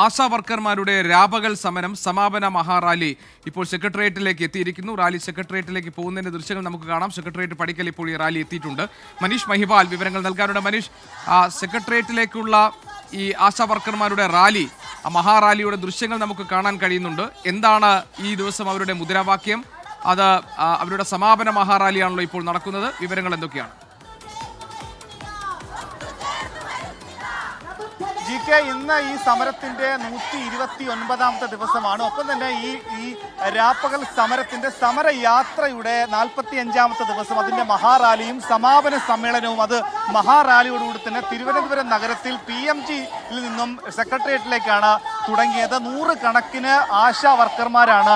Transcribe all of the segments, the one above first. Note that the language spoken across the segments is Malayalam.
ആശാ വർക്കർമാരുടെ രാപകൽ സമരം സമാപന മഹാറാലി ഇപ്പോൾ സെക്രട്ടേറിയറ്റിലേക്ക് എത്തിയിരിക്കുന്നു. റാലി സെക്രട്ടേറിയറ്റിലേക്ക് പോകുന്നതിന്റെ ദൃശ്യങ്ങൾ നമുക്ക് കാണാം. സെക്രട്ടേറിയറ്റ് പടിക്കൽ ഇപ്പോൾ ഈ റാലി എത്തിയിട്ടുണ്ട്. മനീഷ് മഹിപാൽ വിവരങ്ങൾ നൽകാനുണ്ട്. മനീഷ്, സെക്രട്ടേറിയറ്റിലേക്കുള്ള ഈ ആശാ വർക്കർമാരുടെ റാലി, മഹാറാലിയുടെ ദൃശ്യങ്ങൾ നമുക്ക് കാണാൻ കഴിയുന്നുണ്ട്. എന്താണ് ഈ ദിവസം അവരുടെ മുദ്രാവാക്യം? അത് അവരുടെ സമാപന മഹാറാലിയാണല്ലോ ഇപ്പോൾ നടക്കുന്നത്. വിവരങ്ങൾ എന്തൊക്കെയാണ്? ഇന്ന് ഈ സമരത്തിന്റെ 129ാമത്തെ ദിവസമാണ്. ഒപ്പം തന്നെ ഈ രാപ്പകൽ സമരത്തിന്റെ സമരയാത്രയുടെ 45ാമത്തെ ദിവസം. അതിന്റെ മഹാറാലിയും സമാപന സമ്മേളനവും അത് മഹാറാലിയോടുകൂടി തന്നെ തിരുവനന്തപുരം നഗരത്തിൽ PMGയിൽ നിന്നും സെക്രട്ടേറിയറ്റിലേക്കാണ് തുടങ്ങിയത്. 100 കണക്കിന് ആശാ വർക്കർമാരാണ്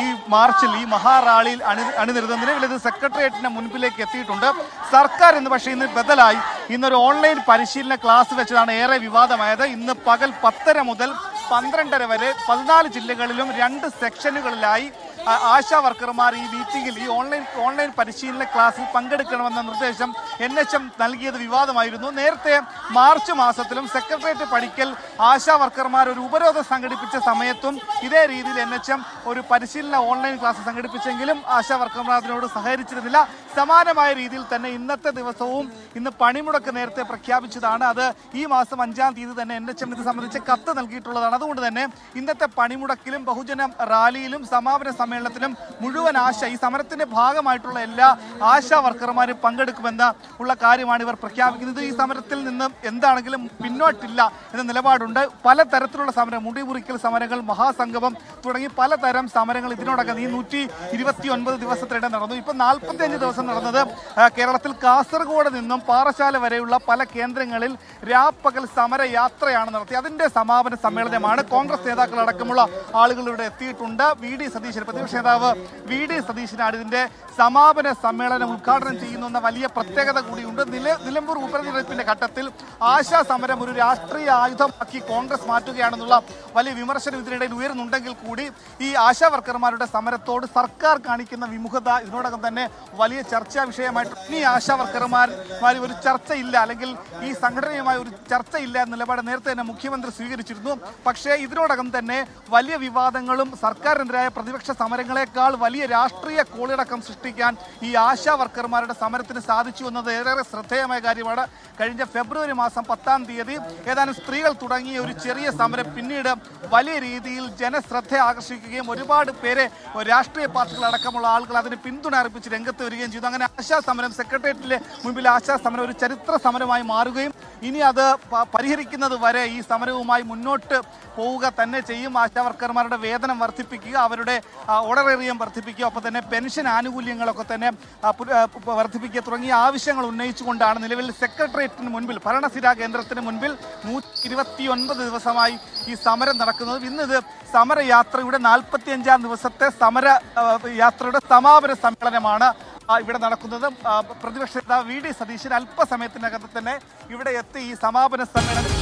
ഈ മാർച്ചിൽ, ഈ മഹാറാലിയിൽ അണിനിരുന്നത്. നിലവിൽ ഇത് സെക്രട്ടേറിയറ്റിന് മുൻപിലേക്ക് എത്തിയിട്ടുണ്ട്. സർക്കാർ പക്ഷേ ഇന്ന് ബദലായി ഇന്നൊരു ഓൺലൈൻ പരിശീലന ക്ലാസ് വെച്ചതാണ് ഏറെ വിവാദമായത്. ഇന്ന് പകൽ 10:30 മുതൽ 12:30 വരെ 14 ജില്ലകളിലും 2 സെക്ഷനുകളിലായി ആശാ വർക്കർമാർ ഈ മീറ്റിംഗിൽ, ഈ ഓൺലൈൻ പരിശീലന ക്ലാസ്സിൽ പങ്കെടുക്കണമെന്ന നിർദ്ദേശം NHM നൽകിയത് വിവാദമായിരുന്നു. നേരത്തെ മാർച്ച് മാസത്തിലും സെക്രട്ടേറിയറ്റ് പടിക്കൽ ആശാ വർക്കർമാർ ഒരു ഉപരോധം സംഘടിപ്പിച്ച സമയത്തും ഇതേ രീതിയിൽ NHM ഒരു പരിശീലന ഓൺലൈൻ ക്ലാസ് സംഘടിപ്പിച്ചെങ്കിലും ആശാ വർക്കർമാർ അതിനോട് സഹകരിച്ചിരുന്നില്ല. സമാനമായ രീതിയിൽ തന്നെ ഇന്നത്തെ ദിവസവും ഇന്ന് പണിമുടക്ക് നേരത്തെ പ്രഖ്യാപിച്ചതാണ്. അത് ഈ മാസം 5-ാം തീയതി തന്നെ NHM ഇത് സംബന്ധിച്ച് കത്ത് നൽകിയിട്ടുള്ളതാണ്. അതുകൊണ്ട് തന്നെ ഇന്നത്തെ പണിമുടക്കിലും ബഹുജന റാലിയിലും സമാപന സമ്മേളനത്തിലും മുഴുവൻ ഈ സമരത്തിന്റെ ഭാഗമായിട്ടുള്ള എല്ലാ ആശാ വർക്കർമാരും പങ്കെടുക്കുമെന്ന കാര്യമാണ് ഇവർ പ്രഖ്യാപിക്കുന്നത്. ഈ സമരത്തിൽ നിന്ന് എന്താണെങ്കിലും പിന്നോട്ടില്ല എന്ന നിലപാടുണ്ട്. പലതരത്തിലുള്ള സമരം, മുടിമുറിക്കൽ സമരങ്ങൾ, മഹാസംഗമം തുടങ്ങി പലതരം സമരങ്ങൾ ഇതിനോടകം ഈ 129 ദിവസത്തിനിടെ നടന്നു. ഇപ്പൊ 45 ദിവസം നടന്നത് കേരളത്തിൽ കാസർഗോഡ് നിന്നും പാറശാല വരെയുള്ള പല കേന്ദ്രങ്ങളിൽ രാപ്പകൽ സമരയാത്രയാണ് നടത്തി. അതിന്റെ സമാപന സമ്മേളനമാണ്. കോൺഗ്രസ് നേതാക്കളടക്കമുള്ള ആളുകൾ ഇവിടെ എത്തിയിട്ടുണ്ട്. VD സതീശൻ, പ്രതിപക്ഷ നേതാവ് VD സതീശനാണ് ഇതിന്റെ സമാപന സമ്മേളനം ഉദ്ഘാടനം ചെയ്യുന്ന വലിയ പ്രത്യേകത കൂടിയുണ്ട്. നിലമ്പൂർ ഉപതെരഞ്ഞെടുപ്പിന്റെ ഘട്ടത്തിൽ ആശാ സമരം ഒരു രാഷ്ട്രീയ ആയുധമാക്കി കോൺഗ്രസ് മാറ്റുകയാണെന്നുള്ള വലിയ വിമർശനം ഇതിനിടയിൽ ഉയരുന്നുണ്ടെങ്കിൽ കൂടി ഈ ആശാ വർക്കർമാരുടെ സമരത്തോട് സർക്കാർ കാണിക്കുന്ന വിമുഖത ഇതിനോടകം തന്നെ വലിയ ചർച്ചാ വിഷയമായിട്ട് ഇനി ആശാ വർക്കർമാർ ഒരു ചർച്ചയില്ല, അല്ലെങ്കിൽ ഈ സംഘടനയുമായി ഒരു ചർച്ചയില്ല എന്ന നിലപാട് നേരത്തെ തന്നെ മുഖ്യമന്ത്രി സ്വീകരിച്ചിരുന്നു. പക്ഷേ ഇതിനോടകം തന്നെ വലിയ വിവാദങ്ങളും സർക്കാരിനെതിരായ പ്രതിപക്ഷ സമരങ്ങളെക്കാൾ വലിയ രാഷ്ട്രീയ കോളിളക്കം സൃഷ്ടിക്കാൻ ഈ ആശാ വർക്കർമാരുടെ സമരത്തിന് സാധിച്ചു എന്നത് ഏറെ ശ്രദ്ധേയമായ കാര്യമാണ്. കഴിഞ്ഞ ഫെബ്രുവരി മാസം 10-ാം തീയതി ഏതാനും സ്ത്രീകൾ തുടങ്ങിയ ഒരു ചെറിയ സമരം പിന്നീട് വലിയ രീതിയിൽ ജനശ്രദ്ധ ആകർഷിക്കുകയും ഒരുപാട് പേരെ രാഷ്ട്രീയ പാർട്ടികൾ അടക്കമുള്ള ആളുകൾ അതിന് പിന്തുണ അർപ്പിച്ച് രംഗത്ത് വരികയും ചെയ്തു. അങ്ങനെ ആശാ സമരം, സെക്രട്ടേറിയറ്റിലെ മുൻപിൽ ആശാ സമരം ഒരു ചരിത്ര സമരമായി മാറുകയും ഇനി അത് പരിഹരിക്കുന്നത് വരെ ഈ സമരവുമായി മുന്നോട്ട് പോവുക തന്നെ ചെയ്യും. ആശാ വർക്കർമാരുടെ വേതനം വർദ്ധിപ്പിക്കുക, അവരുടെ ഓണറേറിയം വർദ്ധിപ്പിക്കുക, ഒപ്പം തന്നെ പെൻഷൻ ആനുകൂല്യങ്ങളൊക്കെ തന്നെ വർദ്ധിപ്പിക്കുക തുടങ്ങിയ ആവശ്യങ്ങൾ ഉന്നയിച്ചുകൊണ്ടാണ് നിലവിൽ സെക്രട്ടേറിയറ്റിന് മുൻപിൽ, ഭരണസിരാ കേന്ദ്രത്തിന് മുൻപിൽ 129 ദിവസമായി ഈ സമരം നടക്കുന്നത്. ഇന്ന് ഇത് സമരയാത്രയുടെ 45-ാം ദിവസത്തെ സമരയാത്രയുടെ സമാപന സമ്മേളനമാണ് ഇവിടെ നടക്കുന്നത്. പ്രതിപക്ഷ നേതാവ് VD സതീശൻ അല്പസമയത്തിനകത്ത് തന്നെ ഇവിടെ എത്തി ഈ സമാപന സമ്മേളനം